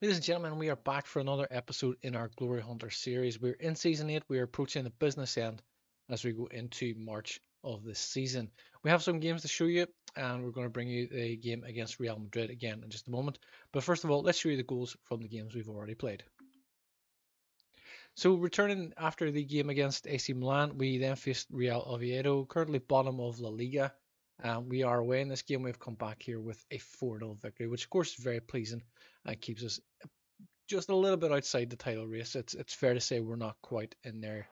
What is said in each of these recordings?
Ladies and gentlemen, we are back for another episode in our Glory Hunter series. We're in season 8, we are approaching the business end as we go into March of this season. We have some games to show you, and we're going to bring you the game against Real Madrid again in just a moment. But first of all, let's show you the goals from the games we've already played. So, returning after the game against AC Milan, we then faced Real Oviedo, currently bottom of La Liga. We are away in this game. We've come back here with a 4-0 victory, which of course is very pleasing and keeps us just a little bit outside the title race. It's fair to say we're not quite in there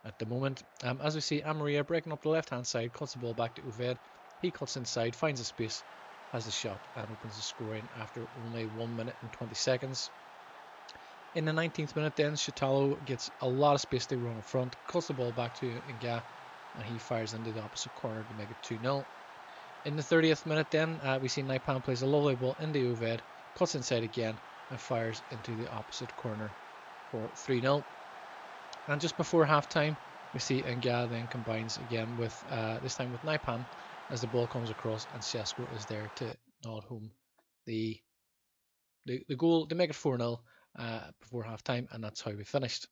at the moment. As we see, Amaria breaking up the left hand side, cuts the ball back to Uved. He cuts inside, finds a space, has the shot, and opens the scoring after only 1 minute and 20 seconds. In the 19th minute, then Shitalo gets a lot of space to run in front, cuts the ball back to Nga, and he fires into the opposite corner to make it 2-0. In the 30th minute, then we see Naipan plays a lovely ball into Uved, cuts inside again, and fires into the opposite corner for 3-0. And just before half time, we see Nga then combines again with this time with Naipan as the ball comes across, and Sesko is there to nod home the goal to make it 4-0 before half time, and that's how we finished.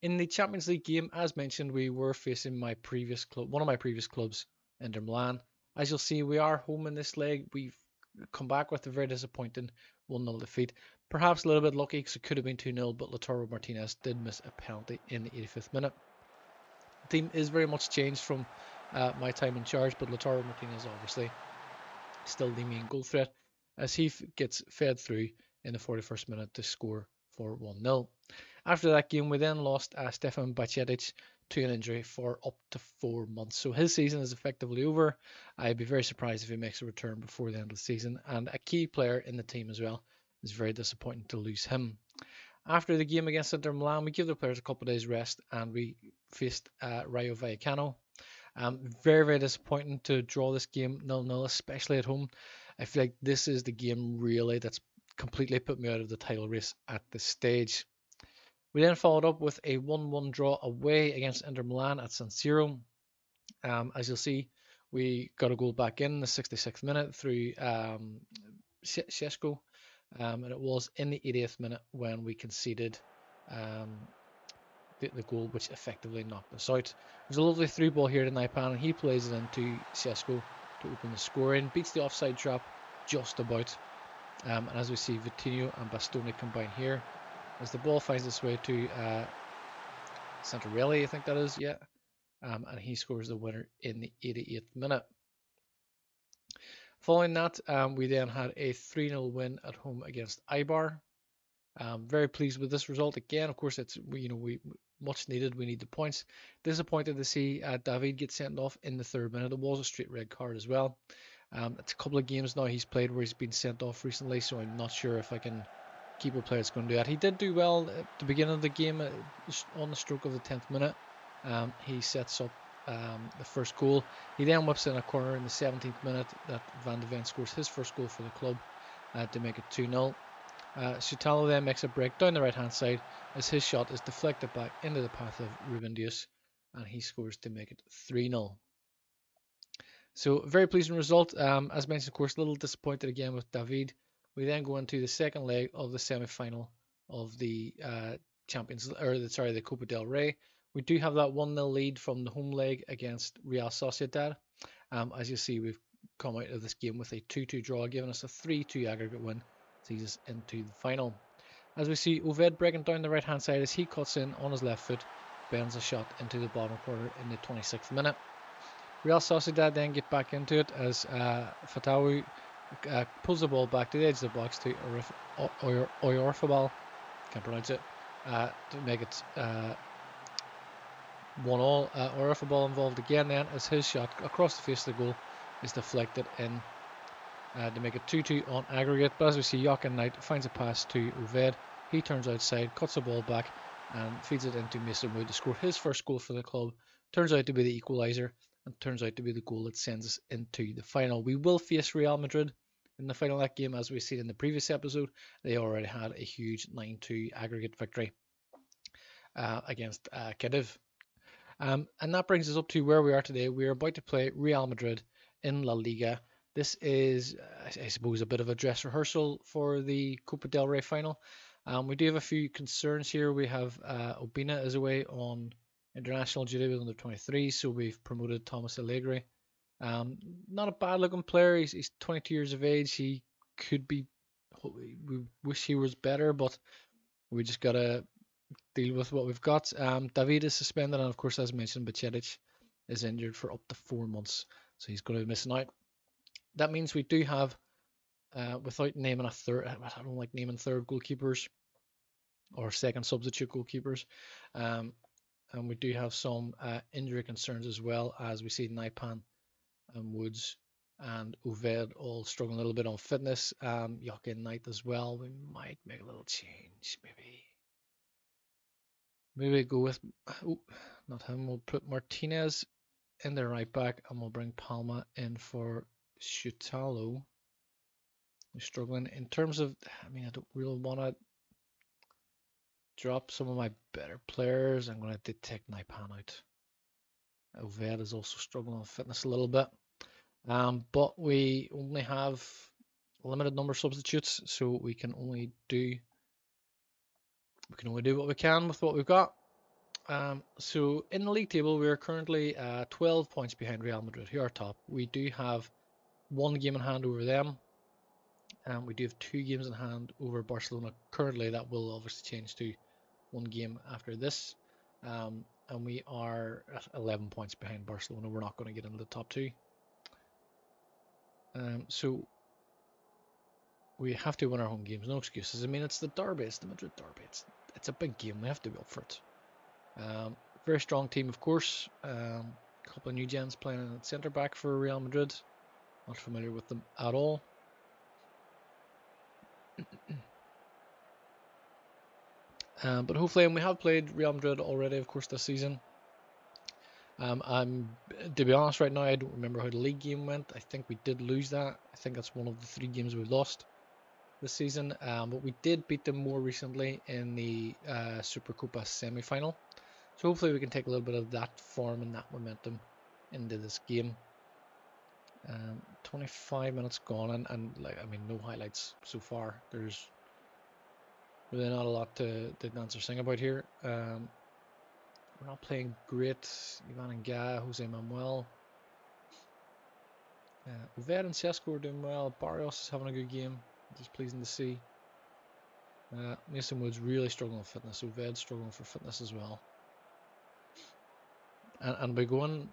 In the Champions League game, as mentioned, we were facing my previous club, one of my previous clubs, Inter Milan. As you'll see, we are home in this leg. We've come back with a very disappointing 1-0 defeat. Perhaps a little bit lucky because it could have been 2-0, but Lautaro Martinez did miss a penalty in the 85th minute. The team is very much changed from my time in charge, but Lautaro Martinez obviously still the main goal threat as he gets fed through in the 41st minute to score for 1-0. After that game, we then lost Stefan Bajcetic to an injury for up to 4 months. So his season is effectively over. I'd be very surprised if he makes a return before the end of the season. And a key player in the team as well. It's very disappointing to lose him. After the game against Inter Milan, we give the players a couple of days rest and we faced Rayo Vallecano. Very, very disappointing to draw this game 0-0, especially at home. I feel like this is the game really that's completely put me out of the title race at this stage. We then followed up with a 1-1 draw away against Inter Milan at San Siro. As you'll see, we got a goal back in the 66th minute through Sesko, and it was in the 80th minute when we conceded the goal, which effectively knocked us out. There's a lovely through ball here to Naipan, and he plays it into Sesko to open the scoring, beats the offside trap just about. And as we see, Vitinho and Bastoni combine here. As the ball finds its way to Santarelli, I think that is, yeah. And he scores the winner in the 88th minute. Following that, we then had a 3-0 win at home against Eibar. Very pleased with this result. Again, of course, it's we much needed. We need the points. Disappointed to see David get sent off in the 3rd minute. It was a straight red card as well. It's a couple of games now he's played where he's been sent off recently, so I'm not sure if I can keep a player that's going to do that. He did do well at the beginning of the game on the stroke of the 10th minute. He sets up the first goal. He then whips in a corner in the 17th minute that Van de Ven scores his first goal for the club to make it 2-0. Sutalo then makes a break down the right hand side as his shot is deflected back into the path of Ruben Dias, and he scores to make it 3-0. So very pleasing result. As mentioned, of course, a little disappointed again with David. We then go into the second leg of the semi-final of the the Copa del Rey. We do have that 1-0 lead from the home leg against Real Sociedad. As you see, we've come out of this game with a 2-2 draw, giving us a 3-2 aggregate win, sees us into the final. As we see Oved breaking down the right hand side as he cuts in on his left foot, bends a shot into the bottom corner in the 26th minute. Real Sociedad then get back into it as Fatawi pulls the ball back to the edge of the box to Oyarzabal, can't pronounce it, to make it 1-1. Oyarzabal involved again then as his shot across the face of the goal is deflected in to make it 2-2 on aggregate. But as we see, Jochen Knight finds a pass to Oved. He turns outside, cuts the ball back and feeds it into Mason Wood to score his first goal for the club. Turns out to be the equaliser and turns out to be the goal that sends us into the final. We will face Real Madrid in the final of that game. As we seen in the previous episode, they already had a huge 9-2 aggregate victory against Cadiz. And that brings us up to where we are today. We are about to play Real Madrid in La Liga This is, I suppose, a bit of a dress rehearsal for the Copa del Rey final. We do have a few concerns here. We have Obina is away on international duty with under 23, so we've promoted Thomas Allegri. Not a bad looking player. He's 22 years of age. He could be. We wish he was better, but we just gotta deal with what we've got. David is suspended, and of course, as mentioned, Bacedic is injured for up to 4 months, so he's going to be missing out. That means we do have, without naming a third, I don't like naming third goalkeepers or second substitute goalkeepers, and we do have some injury concerns as well, as we see Naipan and Woods and Oved all struggling a little bit on fitness. Joaquin Knight as well. We might make a little change, maybe go with, oh, not him. We'll put Martinez in the right back, and we'll bring Palma in for Shutalo. We're struggling in terms of, I don't really want to drop some of my better players. I'm going to take Naipan out. Oved is also struggling on fitness a little bit. But we only have a limited number of substitutes, so we can only do what we can with what we've got. So in the league table, we are currently 12 points behind Real Madrid, who are top. We do have one game in hand over them, and we do have 2 games in hand over Barcelona currently. That will obviously change to 1 game after this. And we are at 11 points behind Barcelona. We're not going to get into the top 2. So we have to win our home games, no excuses. It's the derby, it's the Madrid derby. It's a big game, we have to be up for it. Very strong team, of course. A couple of new gens playing at centre back for Real Madrid. Not familiar with them at all. But hopefully, and we have played Real Madrid already, of course, this season. To be honest, right now, I don't remember how the league game went. I think we did lose that. I think that's one of the 3 games we lost this season. But we did beat them more recently in the SuperCoppa semi-final. So hopefully we can take a little bit of that form and that momentum into this game. 25 minutes gone, and no highlights so far. There's really not a lot to dance or sing about here. We're not playing great. Ivan Nga, Jose Manuel, Oved and Sesko are doing well. Barrios is having a good game, which is pleasing to see. Mason Woods really struggling with fitness. Oved struggling for fitness as well. And we're going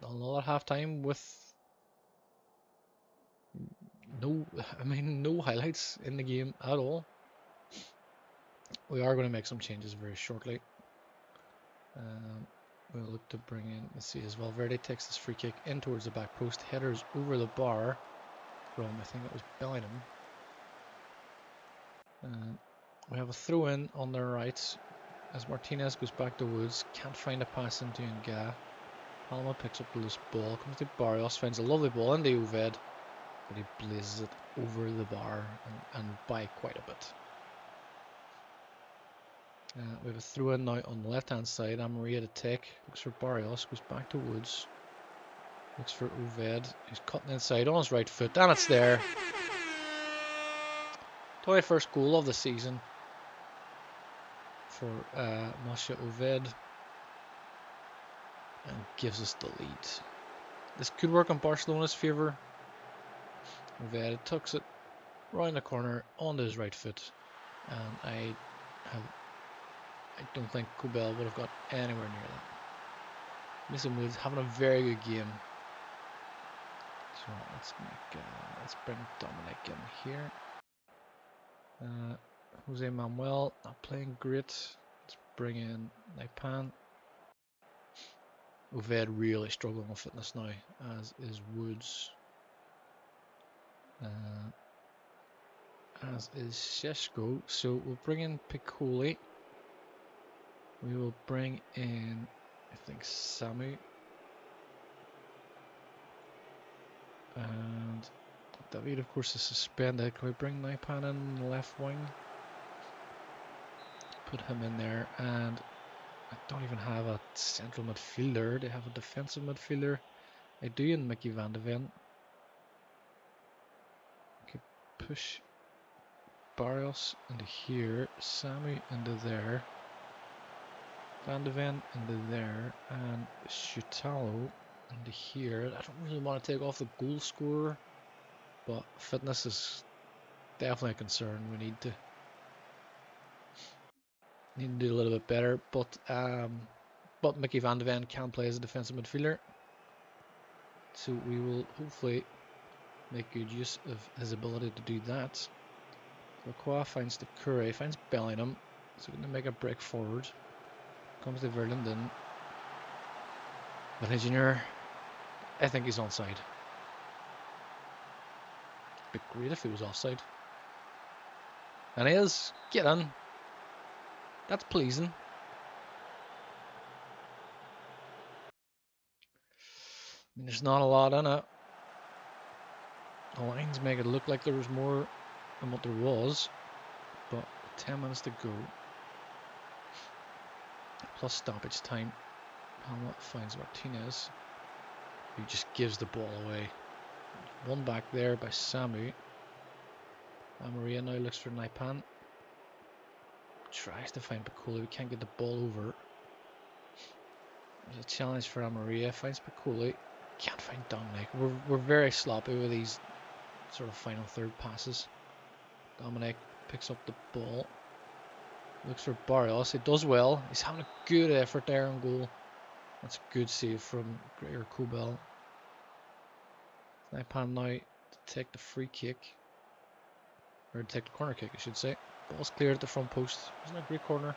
another half time with no highlights in the game at all. We are going to make some changes very shortly. We'll look to bring in, let's see, as Valverde takes this free kick in towards the back post. Headers over the bar from, I think it was Bellingham. We have a throw in on the right as Martinez goes back to Woods. Can't find a pass into Nga. Palma picks up the loose ball, comes to Barrios, finds a lovely ball into Oved, but he blazes it over the bar and by quite a bit. We have a throw in now on the left hand side. Amaria to take, looks for Barrios, goes back to Woods, looks for Oved, he's cutting inside on his right foot, and it's there. 21st goal of the season for Masha Oved, and gives us the lead. This could work in Barcelona's favour. Oved tucks it round the corner onto his right foot, and I don't think Kubel would have got anywhere near that. Mason Woods having a very good game. So let's bring Dominic in here. Jose Manuel not playing great. Let's bring in Naipan. Oved really struggling with fitness now, as is Woods. As is Sesko. So we'll bring in Piccoli. We will bring in, I think, Samu. And David, of course, is suspended. Can we bring Naipan in the left wing? Put him in there. And I don't even have a central midfielder. They have a defensive midfielder. I do in Mickey van de Ven. push Barrios into here, Sammy into there, Van de Ven into there, and Shutalo into here. I don't really want to take off the goal scorer, but fitness is definitely a concern. We need to do a little bit better, but Mickey Van de Ven can play as a defensive midfielder, so we will hopefully make good use of his ability to do that. Lacroix finds the Curry, finds Bellingham, so we're going to make a break forward. Comes to Verlinden. But Junior, I think he's onside. It'd be great if he was offside. And he is. Get in. That's pleasing. I mean, there's not a lot in it. The lines make it look like there was more than what there was, but 10 minutes to go. Plus stoppage time. Hamlet finds Martinez, who just gives the ball away. One back there by Samu. Maria now looks for Naipan. Tries to find Piccoli. We can't get the ball over. There's a challenge for Amaria. Finds Piccoli. Can't find Dominic. We're very sloppy with these sort of final third passes. Dominic picks up the ball. Looks for Barrios. He does well. He's having a good effort there on goal. That's a good save from Gregor Kobel. Naipan now to take the free kick. Or to take the corner kick, I should say. Ball's cleared at the front post. Isn't that a great corner?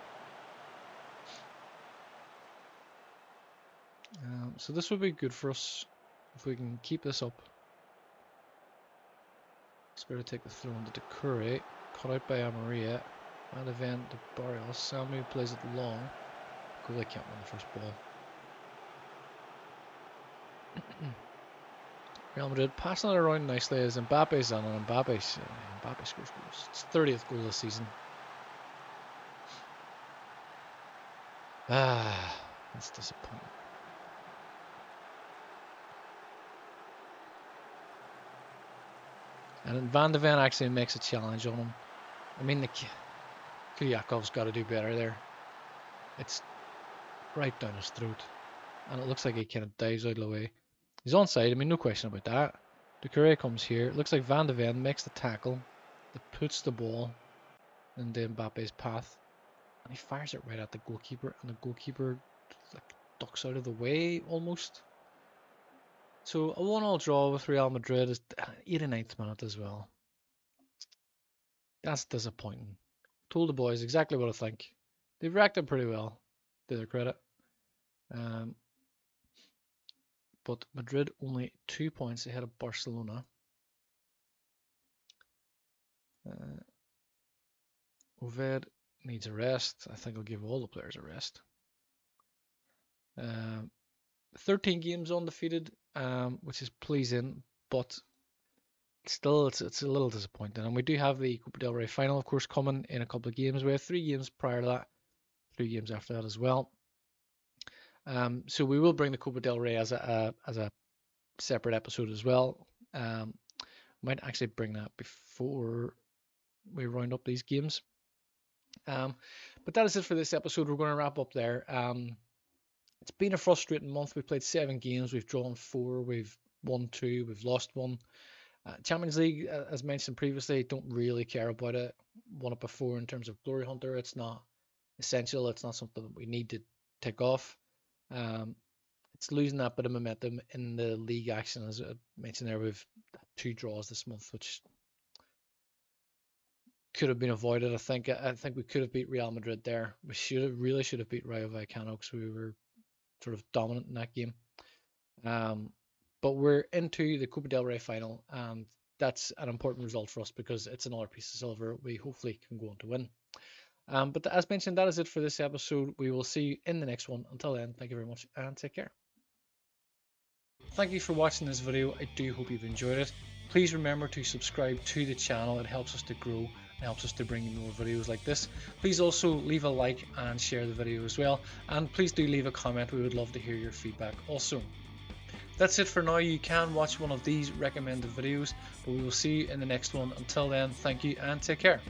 So this would be good for us if we can keep this up. It's going to take the throw into the Curry. Cut out by Amaria. And event to Barrios. Samu plays it long. Cool, they can't win the first ball. Real Madrid passing it around nicely as Mbappe's on, and Mbappe scores goals. It's 30th goal this season. That's disappointing. And Van de Ven actually makes a challenge on him. I mean, Kuryakov's got to do better there. It's right down his throat. And it looks like he kind of dives out of the way. He's onside, I mean, no question about that. Ducouré comes here. It looks like Van de Ven makes the tackle. He puts the ball into Mbappe's path. And he fires it right at the goalkeeper. And the goalkeeper like ducks out of the way almost. So a 1-1 draw with Real Madrid is 89th minute as well. That's disappointing. Told the boys exactly what I think. They've reacted pretty well, to their credit. But Madrid only 2 points ahead of Barcelona. Oved needs a rest. I think I'll give all the players a rest. 13 games undefeated, which is pleasing, but still it's a little disappointing. And we do have the Copa del Rey final, of course, coming in a couple of games. We have 3 games prior to that, 3 games after that as well. So we will bring the Copa del Rey as a separate episode as well. Might actually bring that before we round up these games. But that is it for this episode. We're going to wrap up there. It's been a frustrating month. We've played 7 games. We've drawn 4. We've won 2. We've lost 1. Champions League, as mentioned previously, don't really care about it. Won it before in terms of Glory Hunter. It's not essential. It's not something that we need to take off. It's losing that bit of momentum in the league action. As I mentioned there, we've had 2 draws this month, which could have been avoided. I think we could have beat Real Madrid there. We really should have beat Rayo Vallecano because we were sort of dominant in that game. But we're into the Copa del Rey final, and that's an important result for us because it's another piece of silver we hopefully can go on to win. But as mentioned, that is it for this episode. We will see you in the next one. Until then, thank you very much and take care. Thank you for watching this video. I do hope you've enjoyed it. Please remember to subscribe to the channel. It helps us to grow. It helps us to bring you more videos like this. Please also leave a like and share the video as well. And please do leave a comment. We would love to hear your feedback also. That's it for now. You can watch one of these recommended videos, but we will see you in the next one. Until then, thank you and take care.